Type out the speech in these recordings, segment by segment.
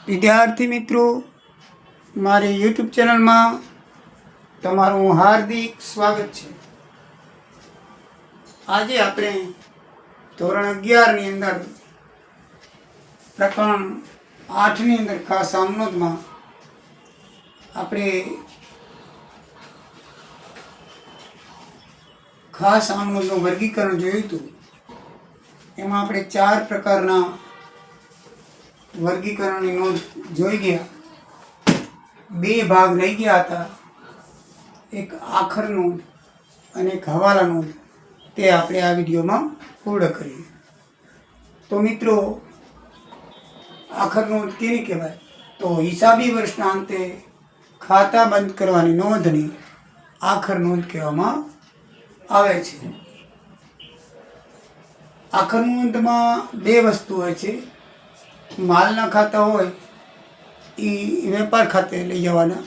વિદ્યાર્થી મિત્રો, મારી યુટ્યુબ ચેનલમાં તમારું હાર્દિક સ્વાગત છે। આજે આપણે ધોરણ 11ની અંદર પ્રકરણ 8ની અંદર ખાસ આમનોંધમાં આપણે ખાસ આમનોંધનું વર્ગીકરણ જોયું હતું। એમાં આપણે 4 પ્રકારના વર્ગીકરણની નોંધ જોઈ ગયા। 2 ભાગ રહી ગયા હતા, એક આખર નોંધ અને એક હવાલા નોંધ। તે આપણે આ વિડીયોમાં પૂર્ણ કરીએ। તો મિત્રો, આખર નોંધ કેની કહેવાય? તો હિસાબી વર્ષના અંતે ખાતા બંધ કરવાની નોંધની આખર નોંધ કહેવામાં આવે છે। આખર નોંધમાં 2 વસ્તુ હોય છે। માલના ખાતા હોય એ વેપાર ખાતે લઈ જવાના,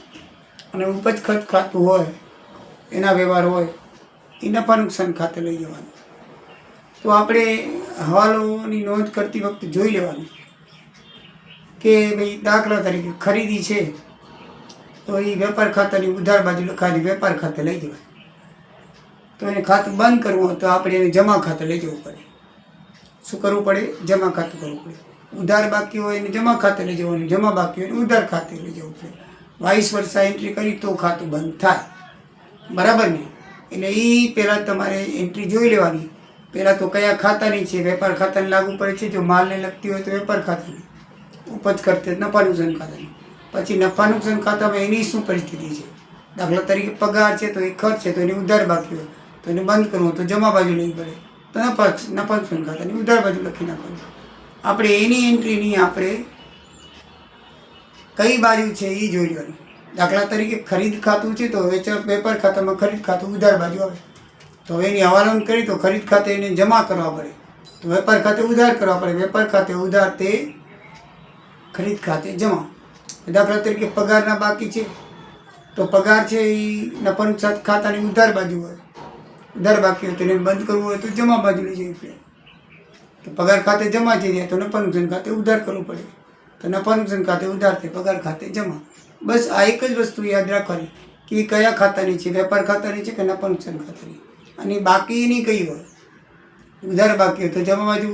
અને ઉપજ ખર્ચ ખાતું હોય એના વ્યવહાર હોય એ નફા નુકસાન ખાતે લઈ જવાના। તો આપણે હવાલોની નોંધ કરતી વખતે જોઈ લેવાનું કે ભાઈ, દાખલા તરીકે ખરીદી છે તો એ વેપાર ખાતાની ઉધાર બાજુ લખાવી વેપાર ખાતે લઈ જવાય। તો એને ખાતું બંધ કરવું હોય તો આપણે એને જમા ખાતે લઈ જવું પડે। શું કરવું પડે? જમા ખાતું કરવું પડે। ઉધાર બાકી હોય એને જમા ખાતે લઈ જવાનું, જમા બાકી હોય એને ઉધાર ખાતે લઈ જવું પડે। વાઇસ વર્ષા એન્ટ્રી કરી તો ખાતું બંધ થાય, બરાબર ને? એટલે એ પહેલાં તમારે એન્ટ્રી જોઈ લેવાની। પહેલાં તો કયા ખાતાની છે? વેપાર ખાતાને લાગુ પડે છે। જો માલને લગતી હોય તો વેપાર ખાતાની, ઉપજ કરતે નફા નુકસાન ખાતાની। પછી નફા નુકસાન ખાતામાં એની શું પરિસ્થિતિ છે? દાખલા તરીકે પગાર છે તો એ ખર્ચ છે તો એની ઉધાર બાકી હોય તો એને બંધ કરવું તો જમા બાજુ લેવી પડે, તો નફા નુકસાન ખાતાની ઉધાર બાજુ લખી નાખવાનું। આપણે એની એન્ટ્રીની આપણે કઈ બાજુ છે એ જોઈ લેવાની। દાખલા તરીકે ખરીદ ખાતું છે તો વેપાર ખાતામાં ખરીદ ખાતું ઉધાર બાજુ આવે, તો એની હવાલો કરી તો ખરીદ ખાતે એને જમા કરવા પડે, તો વેપાર ખાતે ઉધાર કરવા પડે, વેપાર ખાતે ઉધાર તે ખરીદ ખાતે જમા। દાખલા તરીકે પગારના બાકી છે તો પગાર છે એ નફા નુકસાન ખાતાની ઉધાર બાજુ હોય, ઉધાર બાકી હોય તો એને બંધ કરવું હોય તો જમા બાજુ લઈ જવી પડે। તો પગાર ખાતે જમા થઈ જાય તો નફા નુકસાન ખાતે ઉધાર કરવું પડે, તો નફા નુકસાન ખાતે ઉધાર થઈ પગાર ખાતે જમા। બસ આ એક જ વસ્તુ યાદ રાખવાની કે એ કયા ખાતાની છે? વેપાર ખાતાની છે કે નફા નુકસાન ખાતાની? અને બાકી એની કઈ હોય? ઉધાર બાકી હોય તો જમા બાજુ,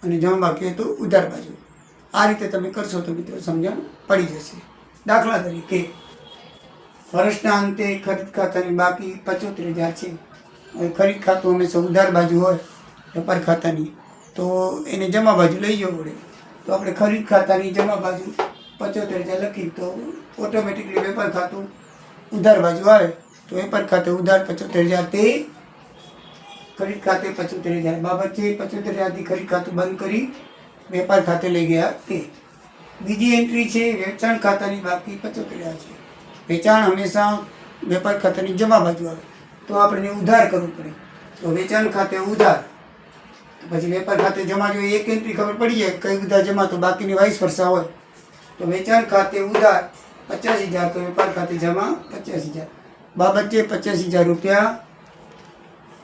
અને જમા બાકી હોય તો ઉધાર બાજુ। આ રીતે તમે કરશો તો મિત્રો સમજણ પડી જશે। દાખલા તરીકે વર્ષના અંતે ખરીદ ખાતાની બાકી 75,000 છે। હવે ખરીદ ખાતું હંમેશા ઉધાર બાજુ હોય વેપાર ખાતાની, તો એને જમા બાજુ લઈ જવું પડે। તો આપણે ખરીદ ખાતાની જમા બાજુ 75,000 લખી તો ઓટોમેટિકલી વેપાર ખાતું ઉધાર બાજુ આવે, તો વેપાર ખાતે ઉધાર 75,000 તે ખરીદ ખાતે 75,000 બાબત છે। 75,000થી ખરીદ ખાતું બંધ કરી વેપાર ખાતે લઈ ગયા તે। બીજી એન્ટ્રી છે વેચાણ ખાતાની બાકી 75,000 છે। વેચાણ હંમેશા વેપાર ખાતાની જમા બાજુ આવે, તો આપણે ઉધાર કરવું પડે, તો વેચાણ ખાતે ઉધાર, પછી વેપાર ખાતે જમા જોઈએ એક એન્ટ્રી ખબર પડી જાય કઈ ઉધાર જમા, તો બાકીની વાઇસ વર્ષા હોય। તો વેચાણ ખાતે ઉધાર 85,000 તો વેપાર ખાતે જમા 85,000 બાબત છે। 85,000 રૂપિયા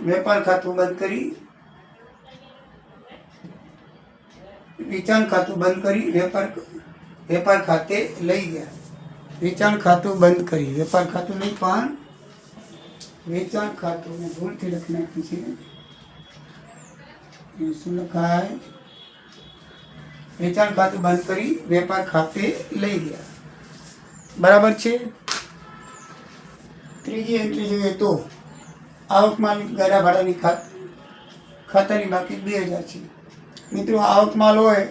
વેપાર ખાતું બંધ કરી વેચાણ ખાતું બંધ કરી વેપાર ખાતે લઈ ગયા। વેચાણ ખાતું બંધ કરી વેપાર ખાતું નહીં પણ વેચાણ ખાતું, મેં ભૂલથી લખી નાખ્યું છે, શું લખાય? વેચાણ ખાતું બંધ કરી વેપાર ખાતે લઈ ગયા, બરાબર છે। ત્રીજી એન્ટ્રી જોઈએ તો આવક માલ ગાડા ભાડાની ખાતાની બાકી 2,000 છે। મિત્રો, આવક માલ હોય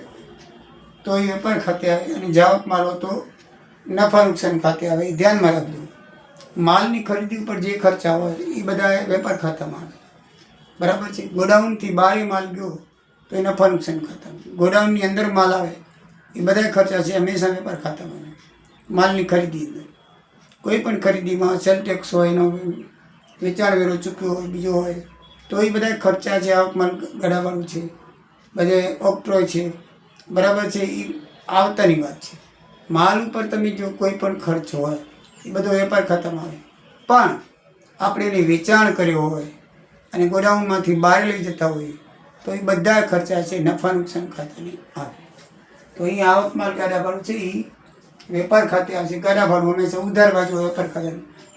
તો એ વેપાર ખાતે આવે, અને જાવક માલ હોય તો નફા નુકસાન ખાતે આવે। એ ધ્યાનમાં રાખજો। માલની ખરીદી ઉપર જે ખર્ચા હોય એ બધા વેપાર ખાતામાં આવે, બરાબર છે। ગોડાઉનથી બહાર માલ ગયો તો એ નફા નુકસાન ખાતામાં, ગોડાઉનની અંદર માલ આવે એ બધા ખર્ચા છે હંમેશા વેપાર ખાતામાં આવે। માલની ખરીદી અંદર કોઈ પણ ખરીદીમાં સેલ ટેક્સ હોય, એનો વેચાણ વેરો ચૂક્યો હોય, બીજો હોય, તો એ બધા ખર્ચા છે। આવક માલ ગળાવાળું છે, બધે ઓક્ટ્રોય છે, બરાબર છે, એ આવતાની વાત છે। માલ ઉપર તમે જો કોઈ પણ ખર્ચ હોય એ બધો વેપાર ખાતામાં આવે, પણ આપણે એને વેચાણ કર્યો હોય અને ગોડાઉનમાંથી બહાર લઈ જતા હોઈએ તો એ બધા ખર્ચા છે નફા નુકસાન ખાતાની આવે। તો અહીંયા આવક માલ ગાડા ભાડું છે એ વેપાર ખાતે આવશે. ગાડા ભાડું હંમેશા ઉધાર બાજુ વેપાર ખાતે,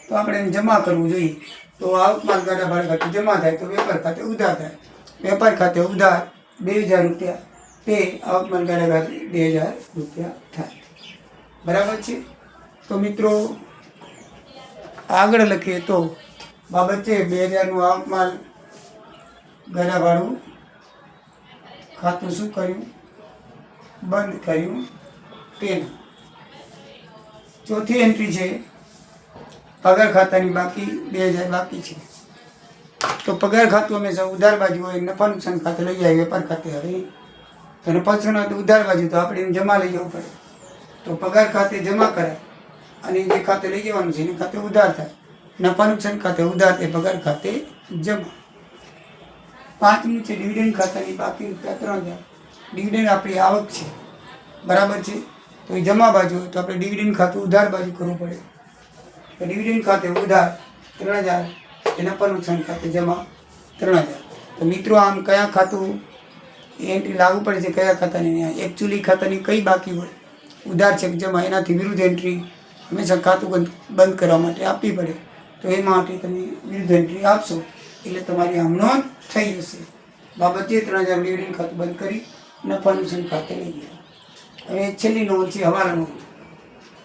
તો આપણે એને જમા કરવું જોઈએ. તો આવક માલ ગાડા ભાડા ખાતે જમા થાય તો વેપાર ખાતે ઉધાર થાય. વેપાર ખાતે ઉધાર 2000 રૂપિયા, તે આવક માલ ગાડા ખાતે 2000 રૂપિયા થાય. બરાબર છે. તો મિત્રો આગળ લખીએ તો બાબત છે 2000નું આવક માલ ગાડા ભાડું ખાતું શું કર્યું? બંધ કર્યું. તેના ચોથી એન્ટ્રી છે પગાર ખાતાની બાકી 2000 બાકી છે. તો પગાર ખાતું હંમેશા ઉધાર બાજુ હોય, નફા નુકસાન ખાતે લઈ જાય, વેપાર ખાતે આવે. તો નફા નુકસાન ઉધાર બાજુ, તો આપણે એને જમા લઈ જવું પડે. તો પગાર ખાતે જમા કરાય અને જે ખાતે લઈ જવાનું છે એને ખાતે ઉધાર થાય. નફા નુકસાન ખાતે ઉધાર થાય, પગાર ખાતે જમા. પાંચમું છે ડિવિડન્ડ ખાતાની બાકી ₹3000. ડિવિડન્ડ આપણી આવક છે, બરાબર છે. તો એ જમા બાજુ હોય તો આપણે ડિવિડન્ડ ખાતું ઉધાર બાજુ કરવું પડે. તો ડિવિડન્ડ ખાતે ઉધાર 3000, નફા નુકસાન ખાતે જમા 3000. તો મિત્રો આમ કયા ખાતું એન્ટ્રી લાગુ પડે છે, કયા ખાતાની? એકચ્યુઅલી ખાતાની કઈ બાકી હોય, ઉધાર છે કે જમા, એનાથી વિરુદ્ધ એન્ટ્રી હંમેશા ખાતું બંધ કરવા માટે આપવી પડે. તો એ માટે તમે વિરુદ્ધ એન્ટ્રી આપશો એટલે તમારી આમ નોંધ થઈ જશે. બાબત છે 3000 ડિવિડન્ડ ખાતું બંધ કરી નફા નુકસાન ખાતે લઈ ગયા. હવે છેલ્લી નોંધ છે હવાલા નોંધ.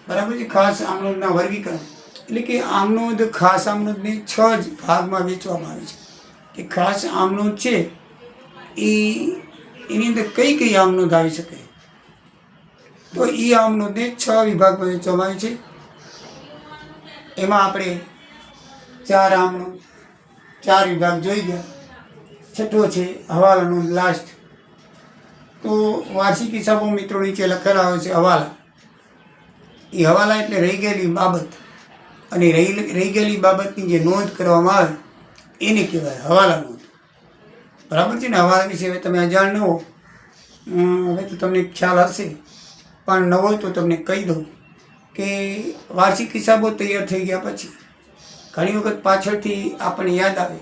બરાબર છે. ખાસ આમ નોંધના વર્ગીકરણ, એટલે કે આમ નોંધ ખાસ આમ નોંધને 6 જ ભાગમાં વેચવામાં આવે છે. કે ખાસ આમ નોંધ છે એની અંદર કઈ કઈ આમ નોંધ આવી શકે? તો એ આમ નોંધને 6 વિભાગમાં વેચવામાં આવી છે. એમાં આપણે 4 આમ નોંધ, 4 વિભાગ જોઈ ગયા. છઠ્ઠો છે હવાલા નોંધ, લાસ્ટ. તો વાર્ષિક હિસાબો મિત્રો નીચે લખેલા હોય છે હવાલા. એ હવાલા એટલે રહી ગયેલી બાબત, અને રહી ગયેલી બાબતની જે નોંધ કરવામાં આવે એને કહેવાય હવાલા નોંધ. બરાબર છે ને. હવાલા વિશે હવે તમે અજાણ ન હો, હવે તો તમને ખ્યાલ હશે, પણ ન હોય તો તમને કહી દઉં કે વાર્ષિક હિસાબો તૈયાર થઈ ગયા પછી ઘણી વખત પાછળથી આપણને યાદ આવે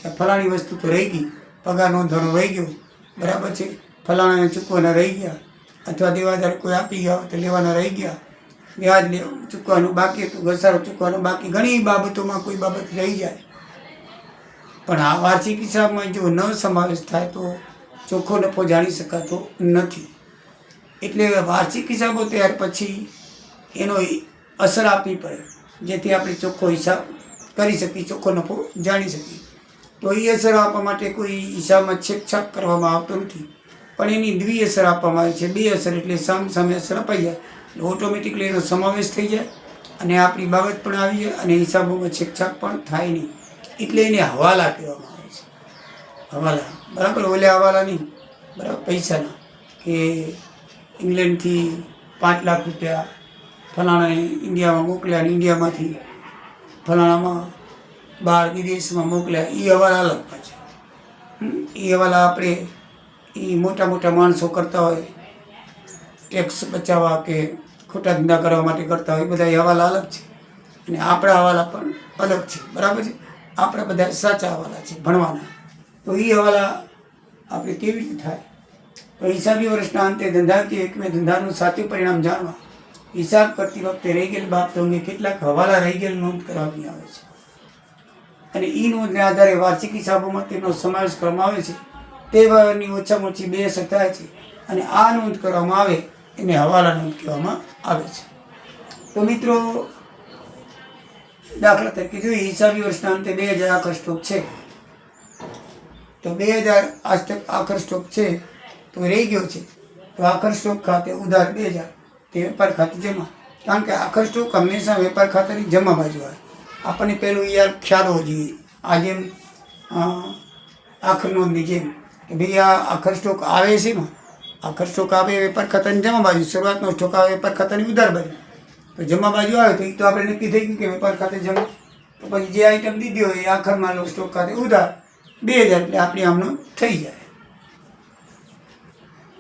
કે ફલાણી વસ્તુ તો રહી ગઈ, પગાર નોંધવાનો રહી ગયો, બરાબર છે, ફલાણાને ચૂકવાના રહી ગયા, અથવા દેવાદાર કોઈ આપી ગયા હોય તો લેવાના રહી ગયા, વ્યાજ ચૂકવાનું બાકી હતું, ઘસારો ચૂકવાનો બાકી, ઘણી બાબતોમાં કોઈ બાબત રહી જાય. પણ આ વાર્ષિક હિસાબમાં જો ન સમાવેશ થાય તો ચોખ્ખો નફો જાણી શકાતો નથી. એટલે વાર્ષિક હિસાબો તૈયાર પછી એનો અસર આપવી પડે, જેથી આપણે ચોખ્ખો હિસાબ કરી શકીએ, ચોખ્ખો નફો જાણી શકીએ. તો એ અસર આપવા માટે કોઈ હિસાબમાં છેકછાક કરવામાં આવતો નથી, પણ એની દ્વિ અસર આપવામાં આવે છે. 2 અસર એટલે સામે અસર અપાઈ જાય એટલે ઓટોમેટિકલી એનો સમાવેશ થઈ જાય અને આપણી બાબત પણ આવી જાય અને હિસાબોમાં છેકછાક પણ થાય નહીં. એટલે એને હવાલા કહેવામાં આવે છે. હવાલા, બરાબર. ઓલે હવાલા નહીં, બરાબર, પૈસાના, કે ઇંગ્લેન્ડથી 5 લાખ રૂપિયા ફલાણાને ઇન્ડિયામાં મોકલ્યા અને ઇન્ડિયામાંથી ફલાણામાં બહાર વિદેશમાં મોકલ્યા, એ હવાલા અલગ પાછા. એ હવાલા આપણે એ મોટા મોટા માણસો કરતા હોય, ટેક્સ બચાવવા કે ખોટા ધંધા કરવા માટે કરતા હોય, બધા એ હવાલા અલગ છે. અને આપણા હવાલા પણ અલગ છે, બરાબર છે. આપણે બધા સાચા હવાલા છે ભણવાના. તો એ હવાલા આપણે કેવી રીતે થાય? તો હિસાબી વર્ષના અંતે ધંધાકીય એકમે ધંધાનું સાચું પરિણામ જાણવા હિસાબ કરતી વખતે રહી ગયેલી બાબતો અંગે કેટલાક હવાલા રહી ગયેલ નોંધ કરવામાં આવે છે. અને એ નોંધને આધારે વાર્ષિક હિસાબોમાં તેનો સમાવેશ કરવામાં આવે છે. તે વારની ઓછામાં ઓછી 2 અસર થાય છે અને આ નોંધ કરવામાં આવે એને હવાલા નોંધ કહેવામાં આવે છે. તો મિત્રો દાખલા તરીકે જોઈએ, હિસાબી વર્ષના અંતે 2000 આખર સ્ટોક છે. તો 2000 આખર સ્ટોક છે તો રહી ગયો છે. તો આખર સ્ટોક ખાતે ઉધાર 2000, તે વેપાર ખાતે જમા. કારણ કે આખર સ્ટોક હંમેશા વેપાર ખાતાની જમા બાજુ આવે. આપણને પહેલું ખ્યાલ હોવો જોઈએ, આ જેમ આખર નોંધની જેમ કે ભાઈ આ આખર સ્ટોક આવે છે એમાં આખર સ્ટોક આવે વેપાર ખાતાની જમા બાજુ, શરૂઆતનો સ્ટોક આવે વેપાર ખાતાની ઉધાર બાજુ. તો જમા બાજુ આવે તો એ તો આપણે નક્કી થઈ ગયું કે વેપાર ખાતે જમા. તો પછી જે આઈટમ દીધી હોય એ આખરમાં સ્ટોક ખાતે ઉધાર 2000 એટલે આપણી આમનો થઈ જાય.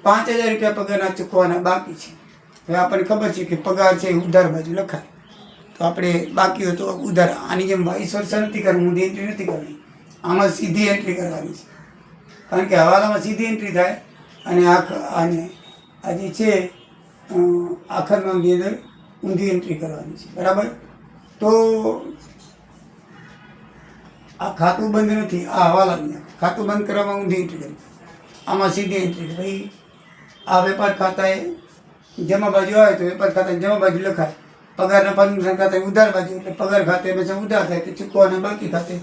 5000 રૂપિયા પગારના ચૂકવાના બાકી છે. હવે આપણને ખબર છે કે પગાર છે એ ઉધાર બાજુ લખાય, તો આપણે બાકી હોય તો ઉધાર. આની જેમ વાઇસ વર્ષા નથી કરવું, ઊંધી એન્ટ્રી નથી કરવી, આમાં સીધી એન્ટ્રી કરવાની છે. કારણ કે હવાલામાં સીધી એન્ટ્રી થાય અને આ જે છે આખર નોંધની અંદર ઊંધી એન્ટ્રી કરવાની છે, બરાબર. તો આ ખાતું બંધ નથી, આ હવાલાની ખાતું બંધ કરવામાં ઊંધી એન્ટ્રી કરી, આમાં સીધી એન્ટ્રી કરી. ભાઈ આ વેપાર ખાતાએ જમા બાજુ આવે તો વેપાર ખાતાની જમા બાજુ લખાય, પગારના પંચમણ ખાતે ઉધાર બાજુ એટલે પગાર ખાતે પછી ઉધાર થાય તો ચૂકવાના બાકી ખાતે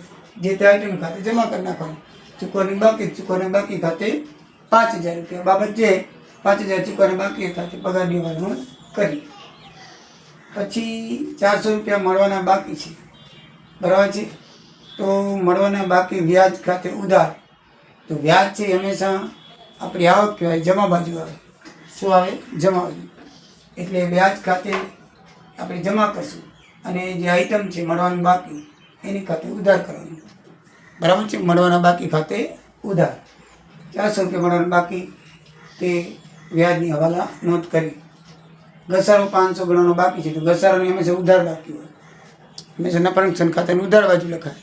જે તે આઈટમ ખાતે જમા કરી નાખવાનું. ચૂકવાના બાકી ખાતે 5,000 રૂપિયા બાબત જે 5,000 ચૂકવાના બાકી હતા તે પગાર નિવારણ કરી. પછી 400 રૂપિયા મળવાના બાકી છે, બરાબર છે. તો મળવાના બાકી વ્યાજ ખાતે ઉધાર. તો વ્યાજ છે હંમેશા આપણી આવક કહેવાય, જમા બાજુ આવે. શું આવે? જમા બાજુ. એટલે વ્યાજ ખાતે આપણે જમા કરશું અને જે આઈટમ છે મળવાનું બાકી એની ખાતે ઉધાર કરવાનું, બરાબર છે. મળવાના બાકી ખાતે ઉધાર 400 રૂપિયા મળવાના બાકી તે વ્યાજની હવાલા નોંધ કરી. ઘસારો 500 ગણાનો બાકી છે તો ઘસારાની હંમેશા ઉધાર બાકી હોય, હંમેશા નફા નુકસાન ખાતાની ઉધાર બાજુ લખાય.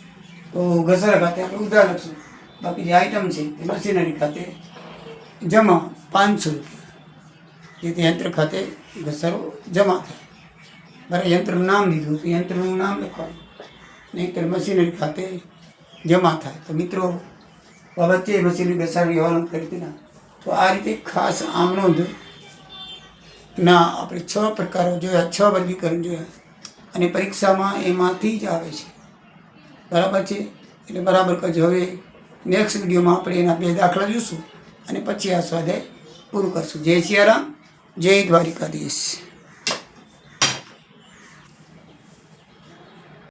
તો ઘસારા ખાતે આપણે ઉધાર લખશું. બાકી જે આઈટમ છે એ મશીનરી ખાતે જમા 500 રૂપિયા, જે તે યંત્ર ખાતે ઘસારો જમા થાય, બરાબર. યંત્રનું નામ દીધું તો યંત્રનું નામ લખવાનું, નહીંતર મશીનરી ખાતે જમા થાય. તો મિત્રો બાબત છે મશીનરી ઘસારાની હવાલો કરી દીધા. તો આ રીતે ખાસ આમ નોંધ ના આપણે 6 પ્રકારો જોયા, 6 વર્ગીકરણ જોયા અને પરીક્ષામાં એમાંથી જ આવે છે, બરાબર છે. એટલે બરાબર કરજો. હવે નેક્સ્ટ વિડીયોમાં આપણે એના 2 દાખલા જોઈશું અને પછી આ સ્વાધ્યાય પૂરું કરશું. જય સિયારામ, જય દ્વારિકાધીશ.